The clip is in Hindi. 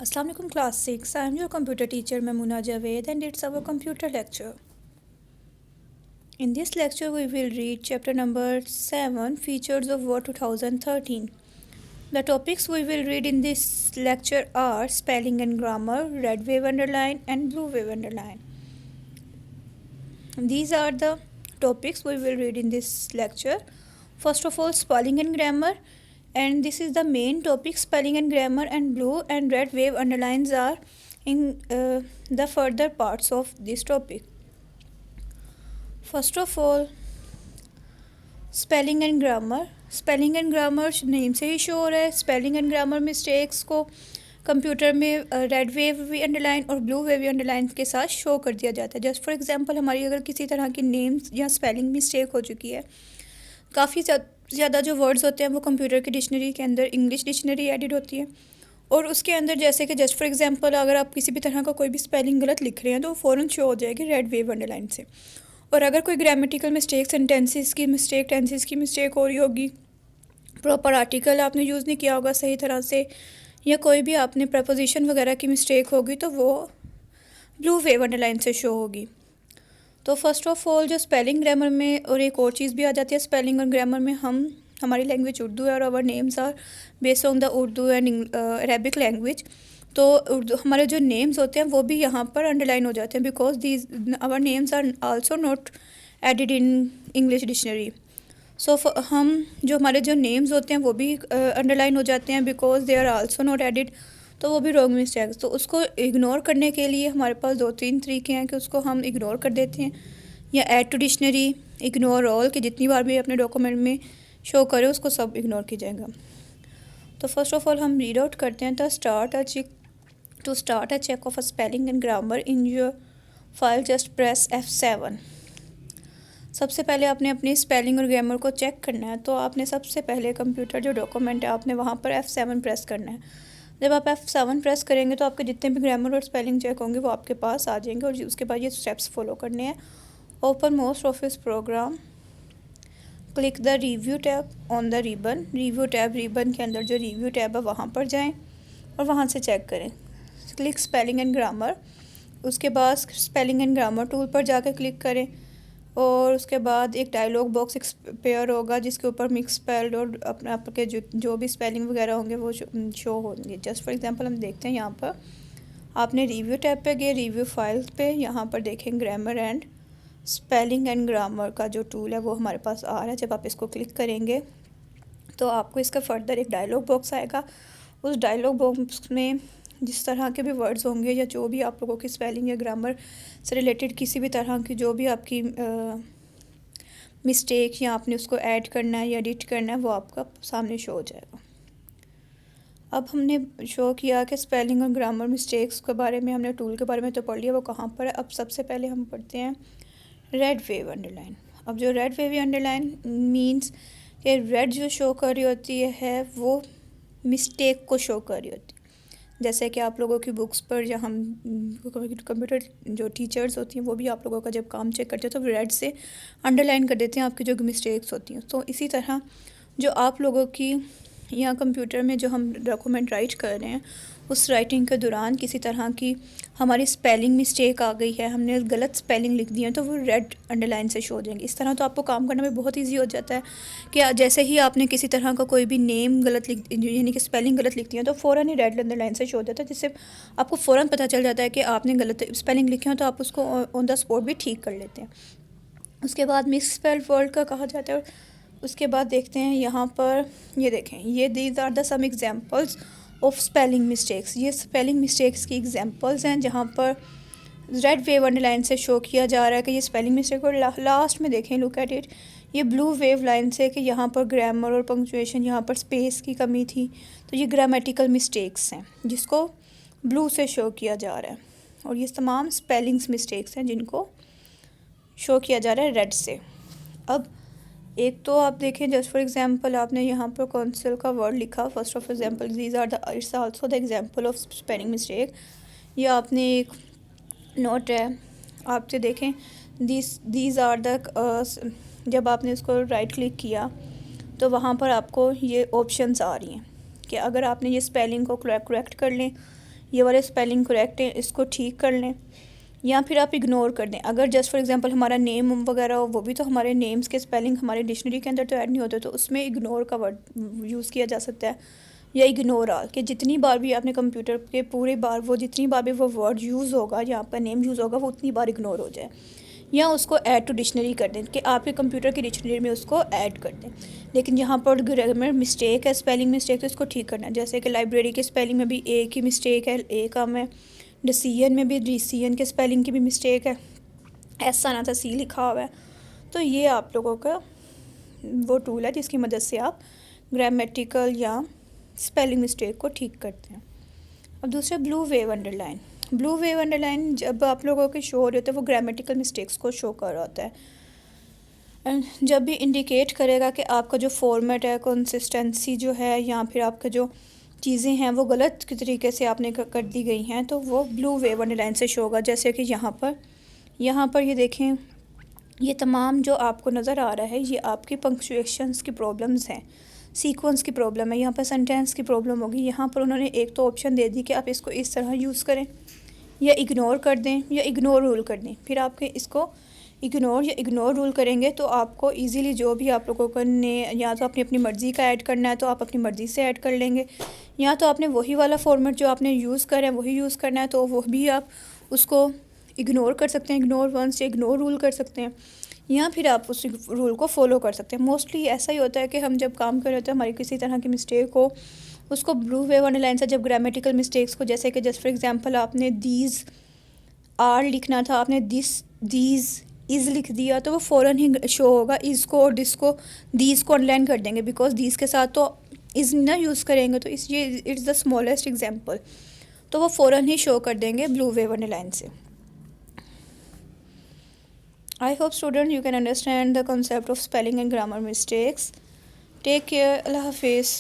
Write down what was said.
Assalamu alaikum class 6. I am your computer teacher Mamuna Javed and it's our computer lecture. In this lecture we will read chapter number 7 Features of Word 2013. The topics we will read in this lecture are spelling and grammar, red wave underline and blue wave underline. These are the topics we will read in this lecture. First of all, spelling and grammar, and this is the main topic. Spelling and grammar and blue and red wave underlines are in the further parts of this topic. First of all, spelling and grammar name से ही शो हो रहा है. स्पेलिंग एंड ग्रामर मिस्टेक्स को कंप्यूटर में रेड वेव भी अंडरलाइन और ब्लू वेव भी अंडरलाइन के साथ शो कर दिया जाता है. जस्ट फॉर एग्जांपल, हमारी अगर किसी तरह की नेम्स या स्पेलिंग मिस्टेक हो चुकी है, काफ़ी ज़्यादा जो वर्ड्स होते हैं वो कंप्यूटर की डिक्शनरी के अंदर इंग्लिश डिक्शनरी एडिड होती है और उसके अंदर जैसे कि जस्ट फॉर एग्जांपल अगर आप किसी भी तरह का कोई भी स्पेलिंग गलत लिख रहे हैं तो वो फ़ौरन शो हो जाएगी रेड वेव अंडरलाइन से. और अगर कोई ग्रामेटिकल मिस्टेक, टेंसेस की मिस्टेक हो रही होगी, प्रॉपर आर्टिकल आपने यूज़ नहीं किया होगा सही तरह से, या कोई भी आपने प्रपोजिशन वगैरह की मिस्टेक होगी तो वो ब्लू वेव अंडरलाइन से शो होगी. तो फर्स्ट ऑफ ऑल जो स्पेलिंग ग्रामर में और एक और चीज़ भी आ जाती है. स्पेलिंग और ग्रामर में हमारी लैंग्वेज उर्दू है और our names are based on the Urdu and Arabic language. तो उर्दू हमारे जो नेम्स होते हैं वो भी यहाँ पर अंडरलाइन हो जाते हैं because these our names are also not added in English dictionary. So हम जो हमारे जो नेम्स होते हैं वो भी अंडरलाइन हो जाते हैं because they are also not added. तो वो भी रॉन्ग मिस्टेक्स. तो उसको इग्नोर करने के लिए हमारे पास 2-3 तरीके हैं कि उसको हम इग्नोर कर देते हैं, या add to dictionary, ignore all, कि जितनी बार भी अपने डॉक्यूमेंट में शो करें उसको सब इग्नोर कीजिएगा. तो फर्स्ट ऑफ ऑल हम रीड आउट करते हैं. To start a check of a spelling and grammar in your file, just press F7. सबसे पहले आपने अपनी स्पेलिंग और ग्रामर को चेक करना है तो आपने सबसे पहले कंप्यूटर जो डॉक्यूमेंट है आपने वहाँ पर F7 प्रेस करना है. जब आप F7 प्रेस करेंगे तो आपके जितने भी ग्रामर और स्पेलिंग चेक होंगे वो आपके पास आ जाएंगे और उसके बाद ये स्टेप्स फॉलो करने हैं. Open most office program, click the review tab on the ribbon. Ribbon के अंदर जो रिव्यू टैब है वहाँ पर जाएँ और वहाँ से चेक करें. Click spelling and grammar. उसके बाद स्पेलिंग एंड ग्रामर टूल पर जाकर क्लिक करें और उसके बाद एक डायलॉग बॉक्स एक्सपेयर होगा जिसके ऊपर मिक्स स्पेल्ड और अपने आपके जो भी स्पेलिंग वगैरह होंगे वो शो होंगे. जस्ट फॉर एग्जांपल हम देखते हैं यहाँ पर आपने रिव्यू टैब पे गए, रिव्यू फाइल्स पे, यहाँ पर देखें grammar and spelling and grammar का जो टूल है वो हमारे पास आ रहा है. जब आप इसको क्लिक करेंगे तो आपको इसका फर्दर एक डायलॉग बॉक्स आएगा. उस डायलॉग बॉक्स में जिस तरह के भी वर्ड्स होंगे या जो भी आप लोगों की स्पेलिंग या ग्रामर से रिलेटेड किसी भी तरह की जो भी आपकी मिस्टेक या आपने उसको ऐड करना है या एडिट करना है वो आपका सामने शो हो जाएगा. अब हमने शो किया कि स्पेलिंग और ग्रामर मिस्टेक्स के बारे में, हमने टूल के बारे में तो पढ़ लिया, वो कहाँ पर है. अब सबसे पहले हम पढ़ते हैं रेड वेव अंडरलाइन. अब जो रेड वेव अंडरलाइन मीन्स कि रेड जो शो कर रही होती है वो मिस्टेक को शो कर रही होती है. जैसे कि आप लोगों की बुक्स पर या हम कंप्यूटर जो टीचर्स होती हैं वो भी आप लोगों का जब काम चेक करते हैं तो रेड से अंडरलाइन कर देते हैं आपकी जो मिस्टेक्स होती हैं. तो इसी तरह जो आप लोगों की यहाँ कंप्यूटर में जो हम डॉक्यूमेंट राइट कर रहे हैं उस राइटिंग के दौरान किसी तरह की हमारी स्पेलिंग मिस्टेक आ गई है, हमने गलत स्पेलिंग लिख दी है, तो वो रेड अंडरलाइन से शो हो जाएंगे. इस तरह तो आपको काम करने में बहुत इजी हो जाता है कि जैसे ही आपने किसी तरह का कोई भी नेम गलत लिख यानी कि स्पेलिंग गलत लिखती है तो फ़ौरन ही रेड अंडरलाइन से शो हो जाता है, जिससे आपको फ़ौरन पता चल जाता है कि आपने गलत स्पेलिंग लिखे हो तो आप उसको ऑन द स्पॉट भी ठीक कर लेते हैं. उसके बाद मिक्स स्पेल्ड वर्ड का कहा जाता है. उसके बाद देखते हैं यहाँ पर, ये देखें, ये these are the some examples of spelling mistakes. ये स्पेलिंग मिस्टेक्स की एग्जांपल्स हैं जहाँ पर रेड वेव अंडरलाइन से शो किया जा रहा है कि ये स्पेलिंग मिस्टेक. और लास्ट में देखें, लुक एट इट, ये ब्लू वेव लाइन से कि यहाँ पर ग्रामर और पंक्चुएशन, यहाँ पर स्पेस की कमी थी, तो ये ग्रामेटिकल मिस्टेक्स हैं जिसको ब्लू से शो किया जा रहा है. और ये तमाम स्पेलिंग्स मिस्टेक्स हैं जिनको शो किया जा रहा है रेड से. अब एक तो आप देखें, जस्ट फॉर एग्जांपल आपने यहाँ पर कौंसिल का वर्ड लिखा. First of example these are the it's also the example of spelling mistake. ये आपने एक नोट है, आपसे देखें दीज आर द, जब आपने इसको राइट क्लिक किया तो वहाँ पर आपको ये ऑप्शंस आ रही हैं कि अगर आपने ये स्पेलिंग को करेक्ट कर लें ये वाले स्पेलिंग करेक्ट हैं, इसको ठीक कर लें, या फिर आप इग्नोर कर दें। अगर जस्ट फॉर एग्जांपल हमारा नेम वगैरह हो, वो भी तो हमारे नेम्स के स्पेलिंग हमारे डिक्शनरी के अंदर तो ऐड नहीं होते, तो उसमें इग्नोर का वर्ड यूज़ किया जा सकता है, या इग्नोर ऑल, कि जितनी बार भी आपने कंप्यूटर के पूरे बार वो जितनी बार भी वो वर्ड यूज़ होगा या आपका नेम यूज़ होगा वो उतनी बार इग्नोर हो जाए, या उसको ऐड टू डिक्शनरी कर दें कि आपके कंप्यूटर की डिक्शनरी में उसको ऐड कर दें। लेकिन यहाँ पर ग्रामर मिस्टेक है, स्पेलिंग मिस्टेक, तो इसको ठीक करना है। जैसे कि लाइब्रेरी के स्पेलिंग में भी ए की मिस्टेक है, ए कम है, डिसीजन में भी डिसीजन के स्पेलिंग की भी मिस्टेक है, एस आना था सी लिखा हुआ है। तो ये आप लोगों का वो टूल है जिसकी मदद से आप ग्रामेटिकल या स्पेलिंग मिस्टेक को ठीक करते हैं। अब दूसरा blue wave underline. Blue wave underline जब आप लोगों के शो हो रहे होते हैं वो ग्रामेटिकल मिस्टेक्स को शो कर रहा होता है, एंड जब भी इंडिकेट करेगा कि आपका जो फॉर्मेट है, कंसिस्टेंसी जो है, या फिर आपका जो चीज़ें हैं वो गलत तरीके से आपने कर दी गई हैं, तो वो ब्लू वेव अंडरलाइन से शो होगा। जैसे कि यहाँ पर ये देखें, ये तमाम जो आपको नज़र आ रहा है ये आपकी पंक्चुएशंस की प्रॉब्लम्स हैं, सीक्वेंस की प्रॉब्लम है, यहाँ पर सेंटेंस की प्रॉब्लम होगी। यहाँ पर उन्होंने एक तो ऑप्शन दे दी कि आप इसको इस तरह यूज़ करें, या इग्नोर कर दें, या इग्नोर रूल कर दें। फिर आपके इसको इग्नोर या इग्नोर रूल करेंगे तो आपको इजीली जो भी आप लोगों को ने या तो अपनी अपनी मर्ज़ी का ऐड करना है तो आप अपनी मर्ज़ी से ऐड कर लेंगे, या तो आपने वही वाला फॉर्मेट जो आपने यूज़ करें वही यूज़ करना है तो वो भी आप उसको इग्नोर कर सकते हैं, इग्नोर वंस या इग्नोर रूल कर सकते हैं, या फिर आप उस रूल को फॉलो कर सकते हैं। मोस्टली ऐसा ही होता है कि हम जब काम कर रहे होते हैं हमारी किसी तरह की मिस्टेक हो, उसको ब्लू वेव अंडरलाइन से जब ग्रामेटिकल मिस्टेक्स को, जैसे कि जस्ट फॉर एग्जांपल आपने दीज आर लिखना था, आपने दीज इज़ लिख दिया, तो वो फ़ौरन ही शो होगा। इज़ को और दिस को, दीज को अंडरलाइन कर देंगे, बिकॉज दीज के साथ तो इज़ ना यूज़ करेंगे, तो इस ये इट्स द स्मॉलेस्ट एग्जांपल, तो वो फ़ौरन ही शो कर देंगे ब्लू वेव अंडरलाइन से। I hope students you can understand the concept of spelling and grammar mistakes. Take care. Allah Hafiz.